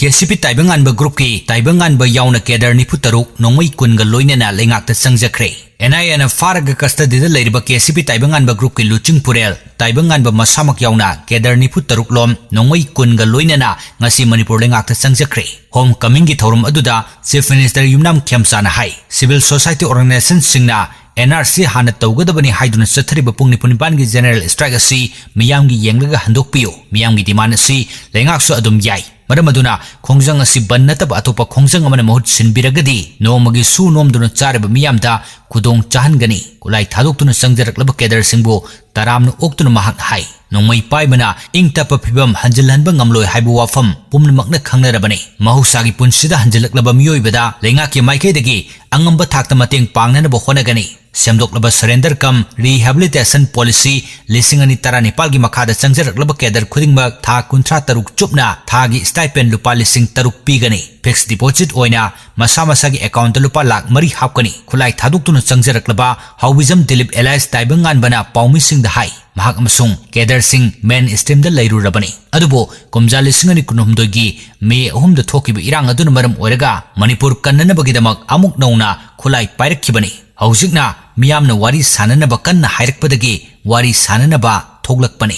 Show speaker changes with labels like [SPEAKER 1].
[SPEAKER 1] KCP Taibangan Group ki Taibangan yauna kedar nipu taruk nongmai kunga loinena lengakta sangjakre. NIA faraga custody da leiriba KCP Taibangan Group ki luching purel Taibangan masamak yauna kedar nipu taruk lom nongmai kunga loinena ngasi Manipur lengakta sangjakre. Homecoming ki thorum aduda Chief Minister Yumnam Khemsana hai civil society organization singna NRC hana tawgadabani haiduna sathariba pungni punipan gi general strike asi miyam gi yenglaga handokpiyo miyam gi demand asi lengakso adum yai Madamaduna, Kongjang si Banataba Atopa Kongjang amana mahut sinbiragadi, no magi su nom duna charib miyamda, Kudong Chahangani, Kulai Taduk Sangjarak Laba Kedar Singbo, Taram no Oktun Mahak Hai, no may paimana, ing tapa pibam, Hanjalan Bangamloy Haibu Wafam, Pum Magna Kangarabani, Mahusagi Punsida Hanjalak Laba Mioibada, Lengaki Maikadegi, Angamba Takta Mating Pangana Bohonagani. Semdok laba surrender kam rehabilitation policy lisingani tarani palgi makada sangjarak laba kedar khudingmak tha kuntra taruk chupna thagi stipend lupa lising taruk pigani fixed deposit oina masa masagi account lupa lak mari hapkani khulai thaduk tunu sangjarak laba hawizam dilip elias taibangan bana paumi sing da hai mahak amasung kedar sing main stream da leiru rabani adubo komja lisingani kunumdogi me ahum da thokiba irang aduna maram oiraga manipur kannana bagidamak amuk nauna khulai pairakkhibani Haujikna miyamna wari sananaba kanna hairakpadagi wari sananaba thoglakpani